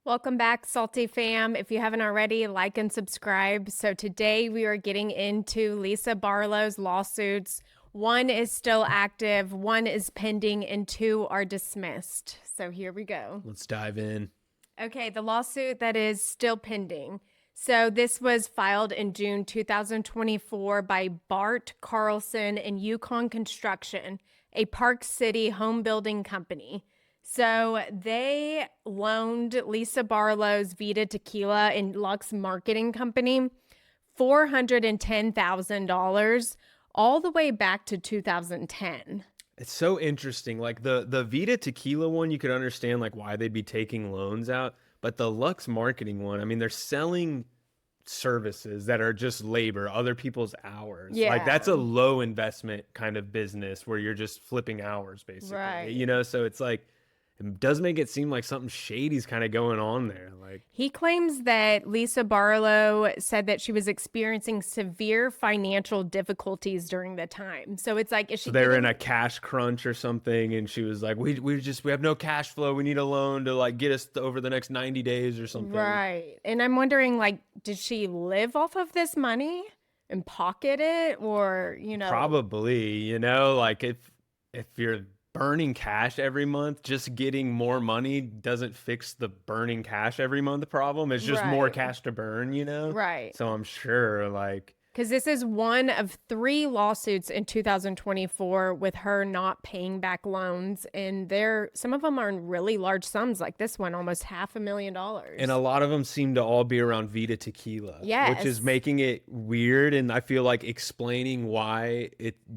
Welcome back, Salty Fam. If you haven't already, like and subscribe. So today we are getting into Lisa Barlow's lawsuits. One is still active, one is pending, and two are dismissed. So here we go. Let's dive in. Okay, the lawsuit that is still pending. So this was filed in June 2024 by Bart, Carlson, and Yukon Construction, a Park City home building company. So they loaned Lisa Barlow's Vida Tequila and Luxe Marketing Company $410,000 all the way back to 2010. It's so interesting. Like the Vida Tequila one, you could understand like why they'd be taking loans out, but the Luxe Marketing one, I mean, they're selling services that are just labor, other people's hours. Yeah. Like that's a low investment kind of business where you're just flipping hours basically. Right. You know, so it's like it does make it seem like something shady's kind of going on there. Like he claims that Lisa Barlow said that she was experiencing severe financial difficulties during the time. So it's like, is she? so they were in a cash crunch or something, and she was like, "We have no cash flow. We need a loan to like get us over the next 90 days or something." Right. And I'm wondering, like, did she live off of this money and pocket it, or Probably, like if you're burning cash every month, just getting more money doesn't fix the burning cash every month problem. It's just more Right. cash to burn. Right. So I'm sure like Because this is one of three lawsuits in 2024 with her not paying back loans. And some of them are in really large sums, like this one, almost $500,000. and a lot of them seem to all be around Vida Tequila, which is Yes. making it weird. And I feel like explaining why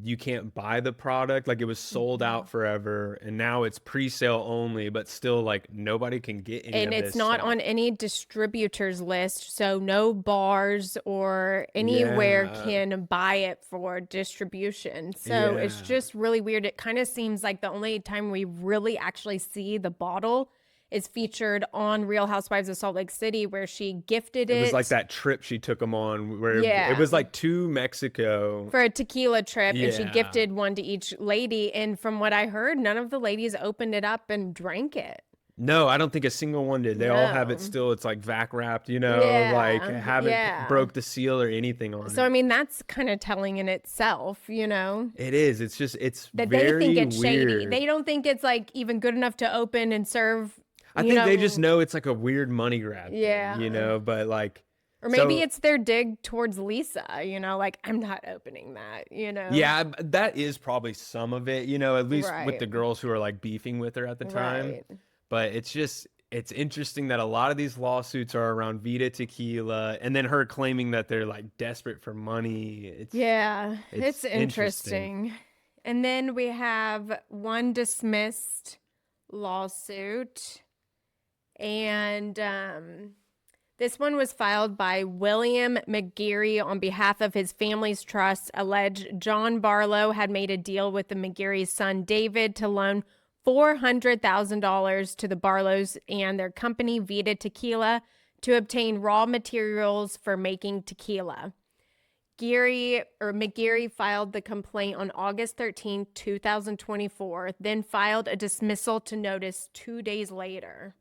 you can't buy the product, like it was sold out forever, and now it's pre-sale only, but still like nobody can get any And of it's this not stuff. on any distributors list, so no bars or anywhere Yeah. can buy it for distribution. So it's Yeah. just really weird. It kind of seems like the only time we really actually see the bottle is featured on Real Housewives of Salt Lake City, where she gifted It it. was like that trip she took them on where Yeah. it was like to Mexico. For a tequila trip, and she Yeah. gifted one to each lady. And from what I heard, none of the ladies opened it up and drank it. No, I don't think a single one did. They all have No. it still. It's like vac wrapped, like Yeah, haven't yeah. broke the seal or anything on So, I it. mean, that's kind of telling in itself, It is. It's just, it's that they very think it's shady. weird. They don't think it's like even good enough to open and serve. I think they just know it's like a weird money grab thing, Yeah. but like, Or maybe so- it's their dig towards Lisa, like, I'm not opening that. Yeah, that is probably some of it, at least with the Right. girls who are like beefing with her at the time. Right. But it's interesting that a lot of these lawsuits are around Vida Tequila, and then her claiming that they're like desperate for money. Yeah, it's interesting. interesting. And then we have one dismissed lawsuit. And this one was filed by William McGeary on behalf of his family's trust. Alleged John Barlow had made a deal with the McGeary's son David to loan $400,000 to the Barlows and their company Vida Tequila to obtain raw materials for making tequila. McGeary filed the complaint on August 13, 2024, then filed a dismissal to notice 2 days later.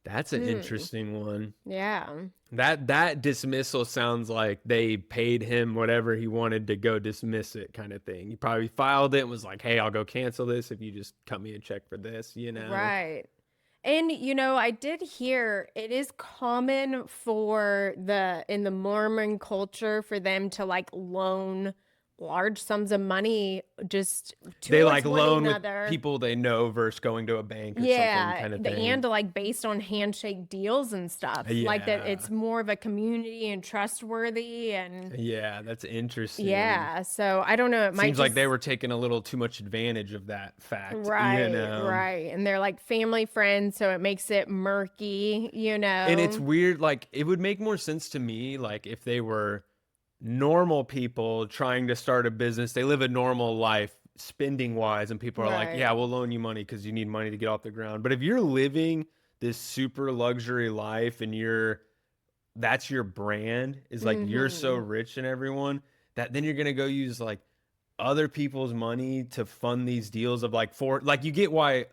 That's an interesting one. Yeah. That dismissal sounds like they paid him whatever he wanted to go dismiss it kind of thing. He probably filed it and was like, "Hey, I'll go cancel this if you just cut me a check for this. Right. And, I did hear it is common in the Mormon culture for them to like loan large sums of money just They towards like one loan another. with people they know versus going to a bank or something kind of thing. And like based on handshake deals and stuff. Like that Yeah. it's more of a community and trustworthy and Yeah, that's interesting. yeah. So I don't know. It might Seems like just- they were taking a little too much advantage of that fact. Right, right. And they're like family friends, so it makes it murky, And it's weird, like it would make more sense to me, like if they were normal people trying to start a business, they live a normal life spending wise, and people are like, Right. yeah, we'll loan you money because you need money to get off the ground. But if you're living this super luxury life and that's your brand, is like you're so rich and everyone, that then you're gonna go use like other people's money to fund these deals of like you get why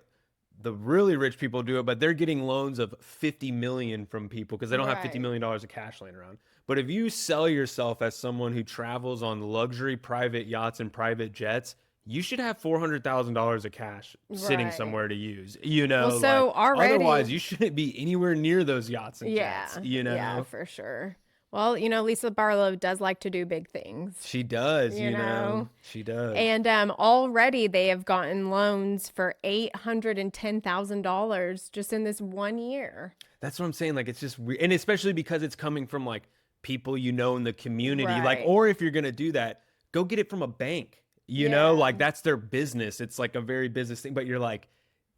the really rich people do it, but they're getting loans of 50 million from people because they don't have 50 million dollars of cash laying around. But if you sell yourself as someone who travels on luxury private yachts and private jets, you should have $400,000 of cash sitting Right. somewhere to use, you know, Well, so like already, otherwise you shouldn't be anywhere near those yachts and yeah, jets, you know? yeah, for sure. Well, Lisa Barlow does like to do big things, She does, you know. she does. And already they have gotten loans for $810,000 just in this 1 year. That's what I'm saying. Like, it's just weird. And especially because it's coming from like people you know in the community. Like, Right. or if you're going to do that, go get it from a bank, you know, like that's their business. It's like a very business thing, but you're like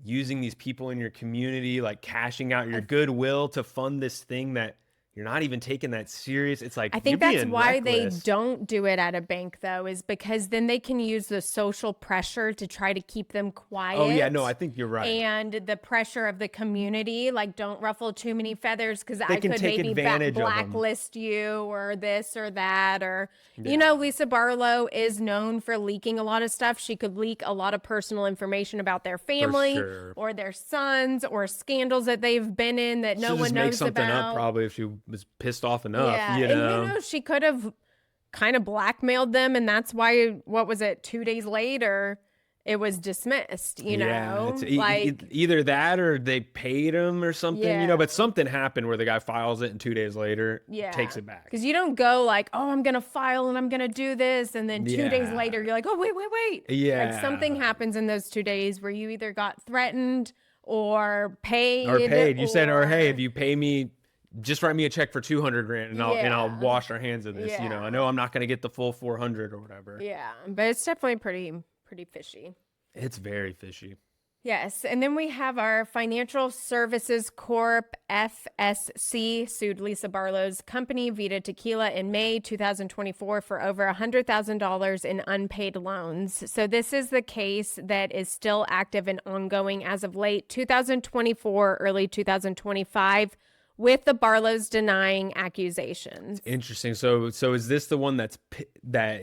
using these people in your community, like cashing out your goodwill to fund this thing that you're not even taking that serious. It's like, I think you're that's being why reckless. they don't do it at a bank, though, is because then they can use the social pressure to try to keep them quiet. Oh yeah, no, I think you're right. And the pressure of the community, like don't ruffle too many feathers because I can could take maybe advantage of 'em. blacklist you or this or that. Or, Lisa Barlow is known for leaking a lot of stuff. She could leak a lot of personal information about their family sure. or their sons or scandals that they've been in that no She'll one just knows make something about. up probably if she was pissed off enough, Yeah, you know? and she could have kind of blackmailed them, and that's why, what was it, 2 days later, it was dismissed, know? It's Like, either that or they paid him or something, you know, Yeah. but something happened where the guy files it and 2 days later yeah. takes it back. Because you don't go like, oh, I'm going to file and I'm going to do this, and then 2 days Yeah. later, you're like, oh, wait. Yeah. Like, something happens in those 2 days where you either got threatened or paid. Or paid. You said, or hey, if you pay me, just write me a check for 200 grand and I'll Yeah. wash our hands of this. You know, Yeah. I know I'm not going to get the full 400 or whatever. Yeah, but it's definitely pretty fishy. It's very fishy. Yes, and then we have our Financial Services Corp. FSC sued Lisa Barlow's company, Vida Tequila, in May 2024 for over $100,000 in unpaid loans. So this is the case that is still active and ongoing as of late 2024, early 2025, with the Barlows denying accusations. Interesting. So is this the one that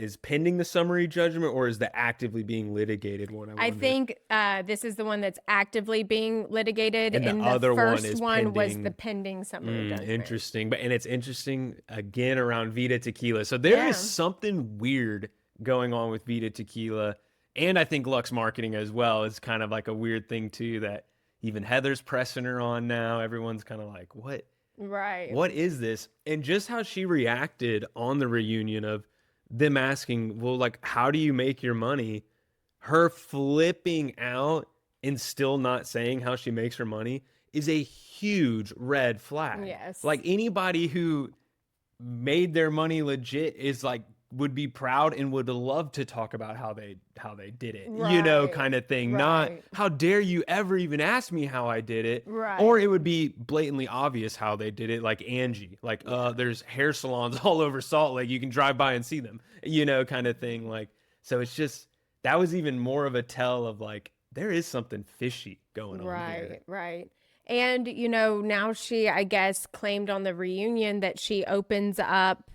is pending the summary judgment, or is the actively being litigated one? I think this is the one that's actively being litigated, And the the other one first is one was pending. the pending summary judgment. Interesting. And it's interesting again around Vida Tequila. So there is something weird going on with Vida Tequila, and I think Luxe Marketing as well is kind of like a weird thing too, that even Heather's pressing her on now. Everyone's kind of like, what? Right. What is this? And just how she reacted on the reunion of them asking, well, like, how do you make your money? Her flipping out and still not saying how she makes her money is a huge red flag. Yes. Like, anybody who made their money legit is like, would be proud and would love to talk about how they did it, you know, Right. kind of thing. Not Right. how dare you ever even ask me how I did it. Right. Or it would be blatantly obvious how they did it, like Angie. Like, there's hair salons all over Salt Lake. You can drive by and see them, you know, kind of thing. Like, so it's just, that was even more of a tell of like, there is something fishy going on here. Right. And, now she, I guess, claimed on the reunion that she opens up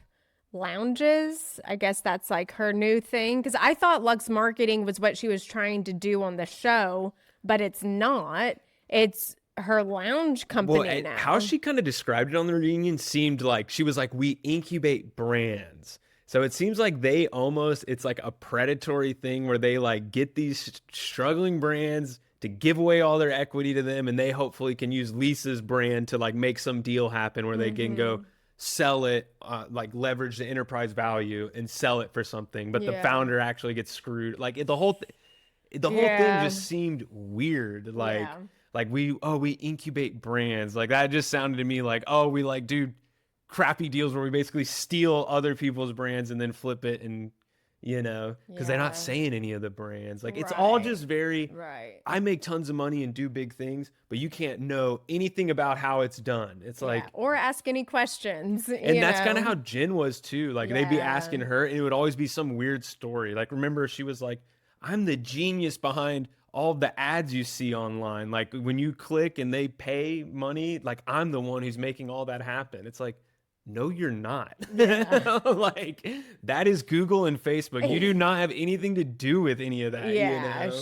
lounges. I guess that's like her new thing. Because I thought Luxe Marketing was what she was trying to do on the show, but it's not. It's her lounge company now. How she kind of described it on the reunion seemed like she was like, we incubate brands. So it seems like it's like a predatory thing where they like get these struggling brands to give away all their equity to them, and they hopefully can use Lisa's brand to like make some deal happen where they can go sell it, like leverage the enterprise value and sell it for something. But the founder actually gets screwed. Like the whole thing just seemed weird. Like we incubate brands. Like that just sounded to me like, oh, we like do crappy deals where we basically steal other people's brands and then flip it, and because they're not saying any of the brands. Like it's all just very, I make tons of money and do big things, but you can't know anything about how it's done. It's like, or ask any questions. and that's kind of how Jen was too. Like they'd be asking her and it would always be some weird story. Like, remember she was like, I'm the genius behind all the ads you see online. Like when you click and they pay money, like I'm the one who's making all that happen. It's like, no, you're not. Yeah. Like, that is Google and Facebook. You do not have anything to do with any of that, you Yeah, know?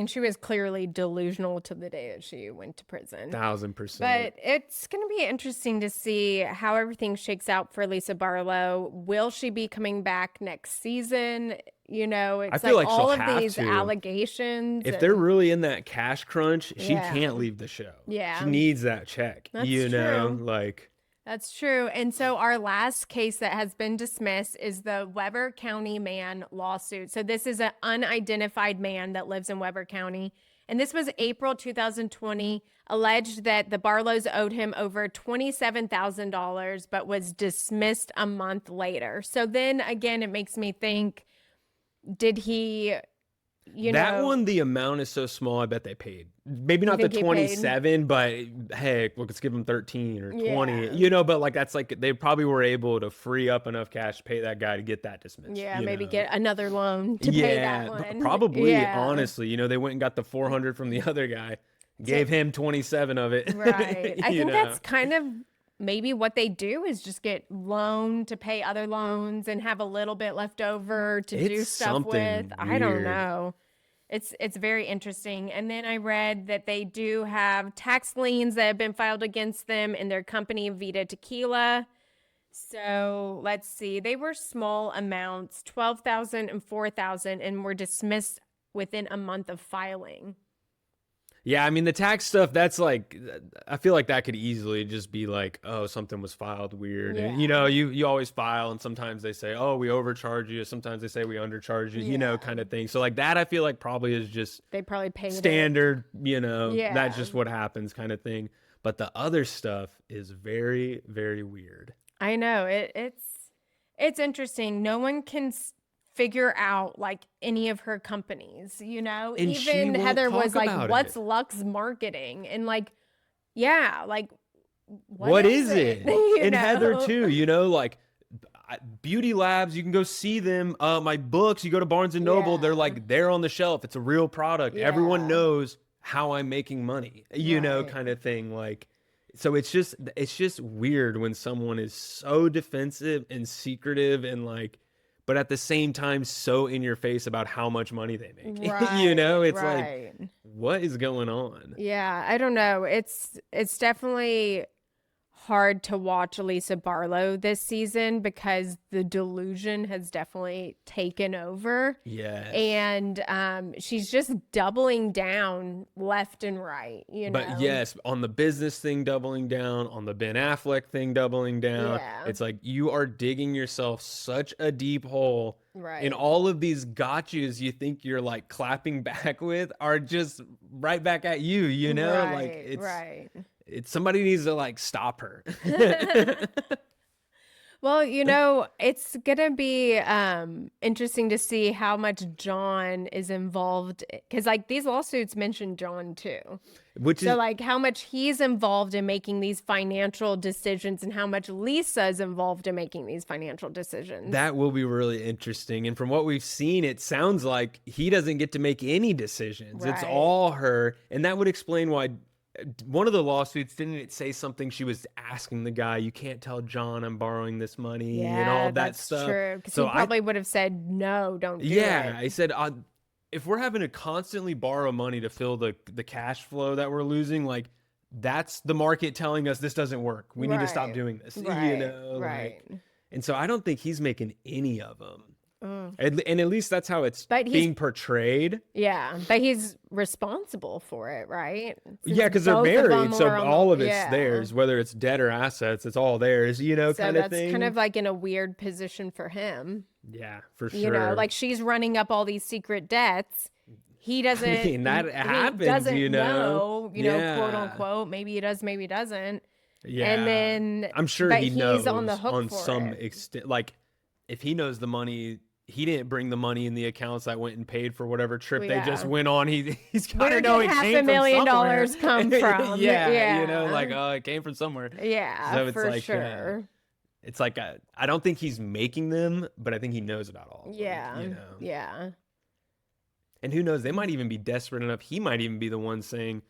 she was clearly delusional to the day that she went to prison. 1000%. But it's going to be interesting to see how everything shakes out for Lisa Barlow. Will she be coming back next season? You know, I it's feel like like she'll all of have these to. allegations. If they're really in that cash crunch, she Yeah. can't leave the show. Yeah. She needs that check, That's you know? true. Like, That's true. And so our last case that has been dismissed is the Weber County man lawsuit. So this is an unidentified man that lives in Weber County. And this was April 2020, alleged that the Barlows owed him over $27,000, but was dismissed a month later. So then again, it makes me think, did he, that one, the amount is so small, I bet they paid. Maybe not the think he paid? 27, but hey, let's give them 13 or 20, Yeah. you know, but like, that's like, they probably were able to free up enough cash to pay that guy to get that dismissed. Yeah, you maybe know? get another loan to pay that one. Probably, Yeah. honestly, you know, they went and got the 400 from the other guy, gave him 27 of it. Right. I you think know? that's kind of maybe what they do is just get loan to pay other loans and have a little bit left over to do It's stuff something with. I don't weird. know. It's very interesting. And then I read that they do have tax liens that have been filed against them in their company Vida Tequila. So let's see. They were small amounts, 12,000 and 4,000, and were dismissed within a month of filing. Yeah, I mean, the tax stuff, that's like, I feel like that could easily just be like, oh, something was filed weird. And, you Yeah. know, you always file, and sometimes they say, oh, we overcharge you. Sometimes they say we undercharge you, you know, Yeah. kind of thing. So like that, I feel like probably is just They probably paid it. standard, you know, Yeah. that's just what happens kind of thing. But the other stuff is very, very weird. I know it's interesting. No one can figure out like any of her companies, you know. And she Even won't Heather was talk like, about "What's it. Luxe Marketing?" And like, yeah, like What is it? You And Heather know? too, you know, like beauty labs, you can go see them. My books, you go to Barnes and Noble, Yeah. they're like, they're on the shelf. It's a real product. Everyone Yeah. knows how I'm making money, you know, Right. kind of thing. Like, so it's just weird when someone is so defensive and secretive and like, but at the same time, so in your face about how much money they make. You know, it's like, right. what is going on? Yeah, I don't know. It's definitely hard to watch Lisa Barlow this season because the delusion has definitely taken over. Yes. And she's just doubling down left and right, you know. But yes, on the business thing doubling down, on the Ben Affleck thing doubling down, Yeah. it's like you are digging yourself such a deep hole. Right. And all of these gotchas you think you're like clapping back with are just right back at you, you know? Right, like it's right. it's somebody needs to like stop her. Well, you know, it's gonna be interesting to see how much John is involved because like these lawsuits mention John too. Which So is like how much he's involved in making these financial decisions and how much Lisa is involved in making these financial decisions. that will be really interesting. And from what we've seen, it sounds like he doesn't get to make any decisions. It's Right. all her. And that would explain why one of the lawsuits, didn't it say something she was asking the guy, you can't tell John I'm borrowing this money and all that that's stuff. true. Because So he probably would have said, no, don't do yeah, it. I said, if we're having to constantly borrow money to fill the cash flow that we're losing, like that's the market telling us this doesn't work. We need to stop Right. doing this, Right, you know? right. Like, and so I don't think he's making any of them. And at least that's how it's But he's- being portrayed. Yeah, but he's responsible for it, right? Yeah, because they're both of married, them so are on the- all of it's yeah. theirs, whether it's debt or assets, it's all theirs, you know, So kind of that's thing. kind of like in a weird position for him. Yeah, for sure. You know, like she's running up all these secret debts. He doesn't. mean, that he happens, doesn't you know? you know, quote Yeah. unquote. Maybe he does, maybe he doesn't. Yeah. And then I'm sure but he he's knows on the hook on for some it. extent. Like, if he knows the money, he didn't bring the money in the accounts that went and paid for whatever trip they just Yeah. went on. He's got Where to know did it half came a million from somewhere. dollars come from? yeah, you know, Yeah. like, oh, it came from somewhere. Yeah, So it's for like, sure. It's like, I don't think he's making them, but I think he knows about all of them, Yeah, you know? yeah. And who knows, they might even be desperate enough. He might even be the one saying,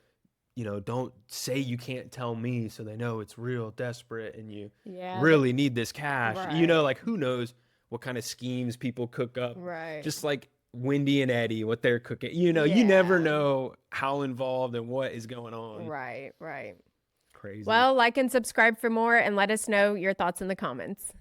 don't say you can't tell me, so they know it's real desperate and you Yeah. really need this cash. Right. Like who knows what kind of schemes people cook up. Right. Just like Wendy and Eddie, what they're cooking. You Yeah. never know how involved and what is going on. Right. Crazy. Well, like and subscribe for more and let us know your thoughts in the comments.